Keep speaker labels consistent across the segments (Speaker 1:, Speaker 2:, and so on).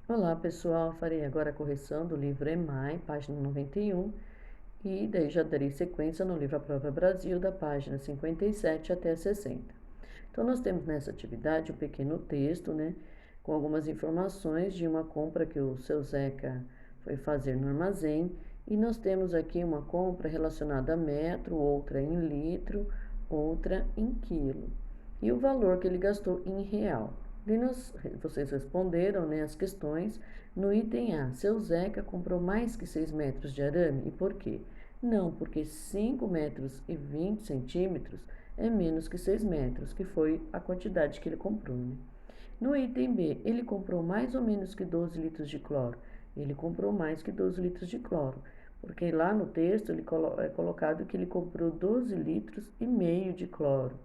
Speaker 1: Olá pessoal, farei agora a correção do livro EMAI, página 91, e daí já darei sequência no livro A Prova Brasil, da página 57 até 60. Então nós temos nessa atividade um pequeno texto, com algumas informações de uma compra que o seu Zeca foi fazer no armazém, e nós temos aqui uma compra relacionada a metro, outra em litro, outra em quilo, e o valor que ele gastou em real. Vocês responderam, as questões. No item A, seu Zeca comprou mais que 6 metros de arame, e por quê? Não, porque 5 metros e 20 centímetros é menos que 6 metros, que foi a quantidade que ele comprou, No item B, ele comprou mais ou menos que 12 litros de cloro. Ele comprou mais que 12 litros de cloro, porque lá no texto é colocado que ele comprou 12 litros e meio de cloro.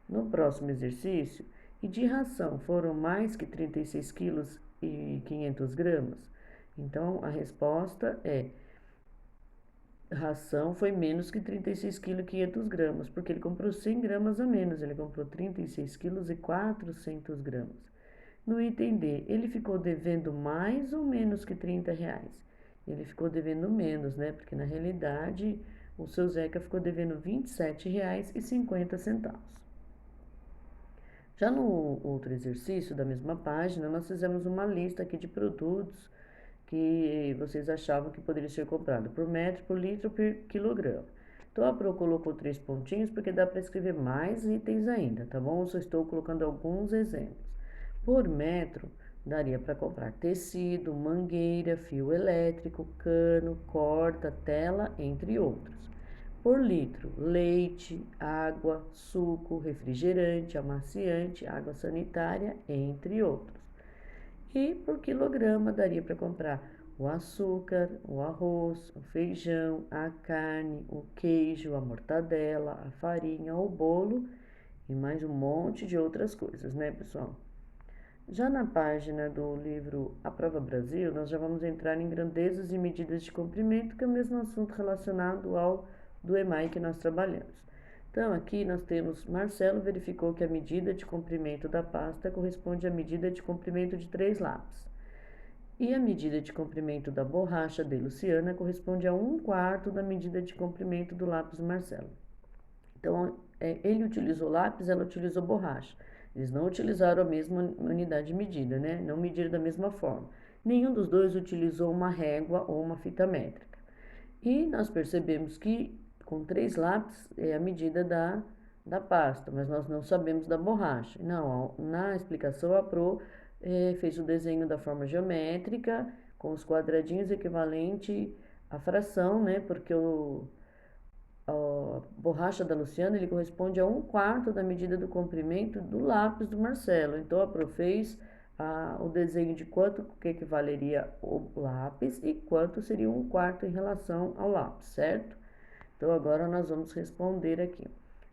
Speaker 1: No próximo exercício, e de ração foram mais que 36 quilos e 500 gramas? Então, a resposta é: ração foi menos que 36 quilos e 500 gramas, porque ele comprou 100 gramas a menos, ele comprou 36 quilos e 400 gramas. No item D, ele ficou devendo mais ou menos que 30 reais? Ele ficou devendo menos, porque na realidade o seu Zeca ficou devendo R$ 27,50. Já no outro exercício da mesma página, nós fizemos uma lista aqui de produtos que vocês achavam que poderia ser comprado por metro, por litro, por quilograma. Então a Pro colocou 3 pontinhos porque dá para escrever mais itens ainda, tá bom? Eu só estou colocando alguns exemplos. Por metro, daria para comprar tecido, mangueira, fio elétrico, cano, corda, tela, entre outros. Por litro, leite, água, suco, refrigerante, amaciante, água sanitária, entre outros. E por quilograma daria para comprar o açúcar, o arroz, o feijão, a carne, o queijo, a mortadela, a farinha, o bolo e mais um monte de outras coisas, pessoal? Já na página do livro A Prova Brasil, nós já vamos entrar em grandezas e medidas de comprimento, que é o mesmo assunto relacionado ao do EMAI que nós trabalhamos. Então, aqui nós temos: Marcelo verificou que a medida de comprimento da pasta corresponde à medida de comprimento de 3 lápis. E a medida de comprimento da borracha de Luciana corresponde a 1/4 da medida de comprimento do lápis do Marcelo. Então, ele utilizou lápis, ela utilizou borracha. Eles não utilizaram a mesma unidade de medida, Não mediram da mesma forma. Nenhum dos dois utilizou uma régua ou uma fita métrica. E nós percebemos que com 3 lápis é a medida da pasta, mas nós não sabemos da borracha. Não, na explicação a Pro fez o desenho da forma geométrica, com os quadradinhos equivalente à fração, Porque a borracha da Luciana ele corresponde a 1/4 da medida do comprimento do lápis do Marcelo. Então a Pro fez o desenho de quanto que equivaleria o lápis e quanto seria 1/4 em relação ao lápis, certo? Então agora nós vamos responder aqui.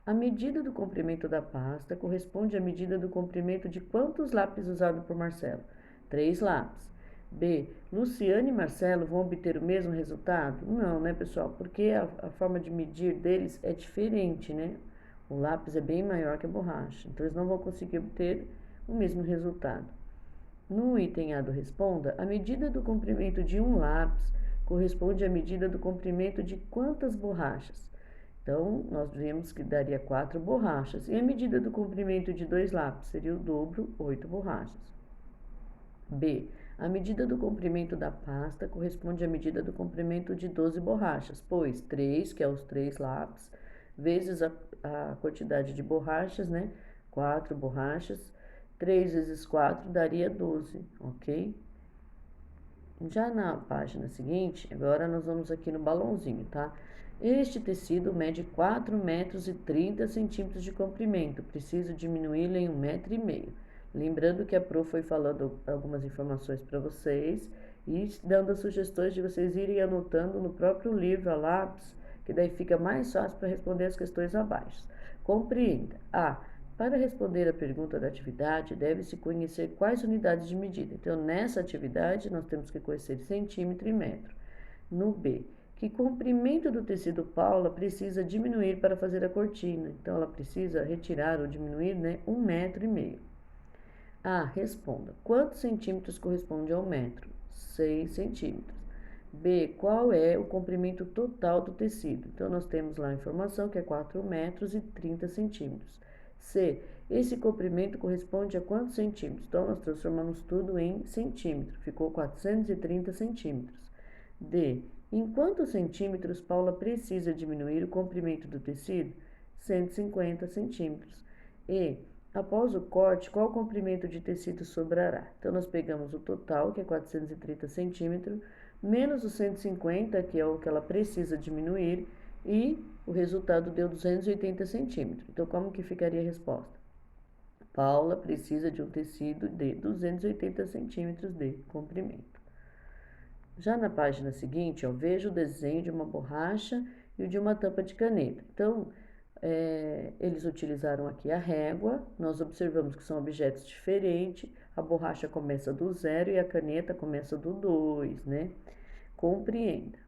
Speaker 1: A medida do comprimento da pasta corresponde à medida do comprimento de quantos lápis usados por Marcelo? 3 lápis. B. Luciane e Marcelo vão obter o mesmo resultado? Não, pessoal? Porque a forma de medir deles é diferente, O lápis é bem maior que a borracha, então eles não vão conseguir obter o mesmo resultado. No item A do Responda, a medida do comprimento de um lápis corresponde à medida do comprimento de quantas borrachas? Então, nós vemos que daria 4 borrachas. E a medida do comprimento de 2 lápis seria o dobro, 8 borrachas. B. A medida do comprimento da pasta corresponde à medida do comprimento de 12 borrachas, pois 3, que é os 3 lápis, vezes a quantidade de borrachas, 4 borrachas, 3 vezes 4 daria 12, ok? Já na página seguinte, agora nós vamos aqui no balãozinho, tá? Este tecido mede 4 metros e 30 centímetros de comprimento. Preciso diminuí-lo em 1,5 metro. Lembrando que a Pro foi falando algumas informações para vocês e dando as sugestões de vocês irem anotando no próprio livro a lápis, que daí fica mais fácil para responder as questões abaixo. Compreenda. A. Para responder a pergunta da atividade, deve-se conhecer quais unidades de medida. Então, nessa atividade, nós temos que conhecer centímetro e metro. No B, que comprimento do tecido Paula precisa diminuir para fazer a cortina? Então, ela precisa retirar ou diminuir, 1,5 metro. A. Responda. Quantos centímetros corresponde a 1 metro? 6 centímetros. B. Qual é o comprimento total do tecido? Então, nós temos lá a informação que é 4 metros e 30 centímetros. C. Esse comprimento corresponde a quantos centímetros? Então, nós transformamos tudo em centímetro. Ficou 430 centímetros. D. Em quantos centímetros Paula precisa diminuir o comprimento do tecido? 150 centímetros. E. Após o corte, qual comprimento de tecido sobrará? Então, nós pegamos o total, que é 430 centímetros, menos os 150, que é o que ela precisa diminuir, e o resultado deu 280 centímetros. Então, como que ficaria a resposta? Paula precisa de um tecido de 280 centímetros de comprimento. Já na página seguinte, veja o desenho de uma borracha e o de uma tampa de caneta. Então, eles utilizaram aqui a régua, nós observamos que são objetos diferentes, a borracha começa do 0 e a caneta começa do 2, né? Compreenda.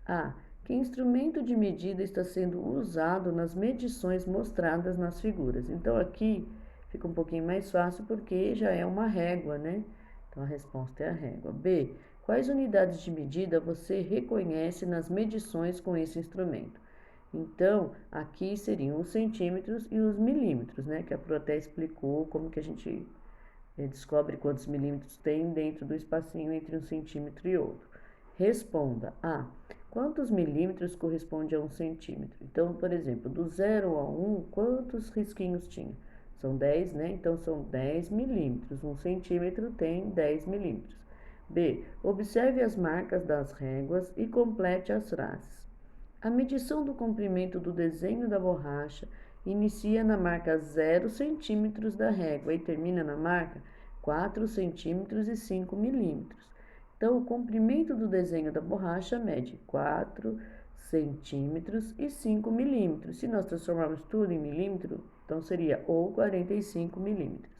Speaker 1: A. Que instrumento de medida está sendo usado nas medições mostradas nas figuras? Então, aqui fica um pouquinho mais fácil porque já é uma régua, né? Então, a resposta é a régua. B. Quais unidades de medida você reconhece nas medições com esse instrumento? Então, aqui seriam os centímetros e os milímetros, né? Que a Pro até explicou como que a gente descobre quantos milímetros tem dentro do espacinho entre um centímetro e outro. Responda. A. Quantos milímetros corresponde a 1 centímetro? Então, por exemplo, do 0 a 1, quantos risquinhos tinha? São 10, né? Então, são 10 milímetros. 1 centímetro tem 10 milímetros. B. Observe as marcas das réguas e complete as frases. A medição do comprimento do desenho da borracha inicia na marca 0 centímetros da régua e termina na marca 4 centímetros e 5 milímetros. Então, o comprimento do desenho da borracha mede 4 centímetros e 5 milímetros. Se nós transformarmos tudo em milímetro, então seria ou 45 milímetros.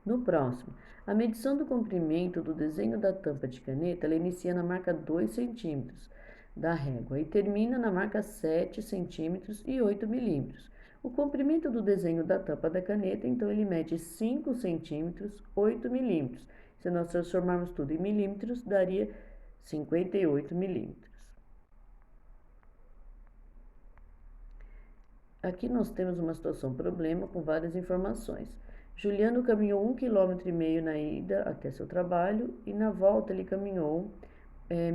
Speaker 1: No próximo, a medição do comprimento do desenho da tampa de caneta, ela inicia na marca 2 centímetros da régua e termina na marca 7 centímetros e 8 milímetros. O comprimento do desenho da tampa da caneta, então, ele mede 5 centímetros, 8 milímetros. Se nós transformarmos tudo em milímetros, daria 58 milímetros. Aqui nós temos uma situação problema com várias informações. Juliano caminhou 1,5 km na ida até seu trabalho e na volta ele caminhou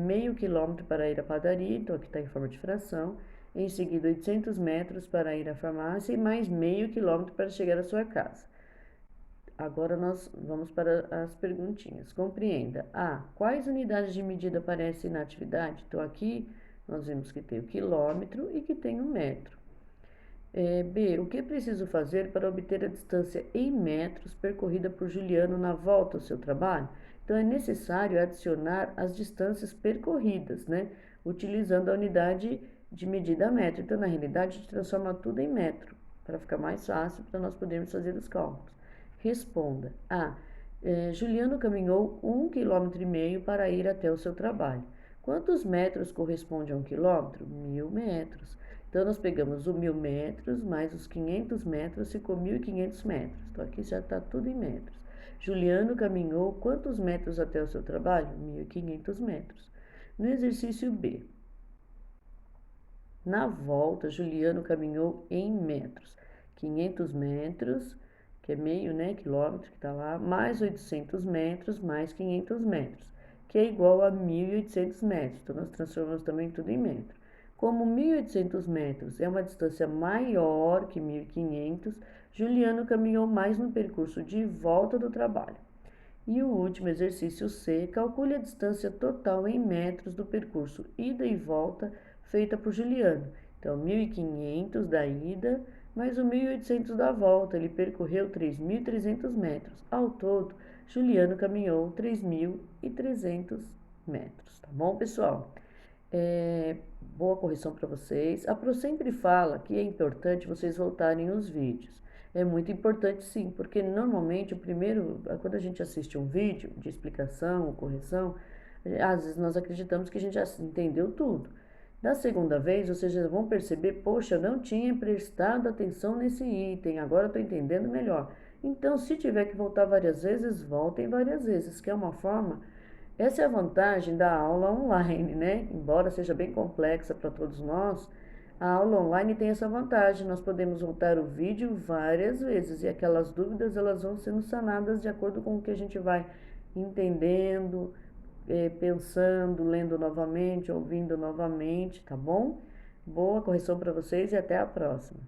Speaker 1: meio quilômetro para ir à padaria, então aqui está em forma de fração. Em seguida, 800 metros para ir à farmácia e mais meio quilômetro para chegar à sua casa. Agora nós vamos para as perguntinhas. Compreenda. A. Quais unidades de medida aparecem na atividade? Então, aqui nós vemos que tem o quilômetro e que tem o metro. B. O que é preciso fazer para obter a distância em metros percorrida por Juliano na volta ao seu trabalho? Então, é necessário adicionar as distâncias percorridas, né? Utilizando a unidade de medida metro. Então, na realidade, a gente transforma tudo em metro, para ficar mais fácil para nós podermos fazer os cálculos. Responda. A. Juliano caminhou 1,5 km para ir até o seu trabalho. Quantos metros corresponde a 1 quilômetro? 1.000 metros. Então, nós pegamos os 1.000 metros mais os 500 metros, ficou 1.500 metros. Então, aqui já está tudo em metros. Juliano caminhou quantos metros até o seu trabalho? 1.500 metros. No exercício B, na volta, Juliano caminhou em metros. 500 metros, que é meio, né, quilômetro, que está lá, mais 800 metros, mais 500 metros, que é igual a 1.800 metros. Então, nós transformamos também tudo em metro. Como 1.800 metros é uma distância maior que 1.500, Juliano caminhou mais no percurso de volta do trabalho. E o último exercício C, calcule a distância total em metros do percurso ida e volta feita por Juliano. Então, 1.500 da ida mais o 1.800 da volta. Ele percorreu 3.300 metros. Ao todo, Juliano caminhou 3.300 metros. Tá bom, pessoal? Boa correção para vocês. A Pro sempre fala que é importante vocês voltarem os vídeos. É muito importante sim, porque normalmente quando a gente assiste um vídeo de explicação ou correção, às vezes nós acreditamos que a gente já entendeu tudo. Da segunda vez, vocês já vão perceber, poxa, eu não tinha prestado atenção nesse item, agora eu estou entendendo melhor. Então, se tiver que voltar várias vezes, voltem várias vezes, que é uma forma. Essa é a vantagem da aula online, né? Embora seja bem complexa para todos nós, a aula online tem essa vantagem. Nós podemos voltar o vídeo várias vezes e aquelas dúvidas elas vão sendo sanadas de acordo com o que a gente vai entendendo, pensando, lendo novamente, ouvindo novamente, tá bom? Boa correção para vocês e até a próxima.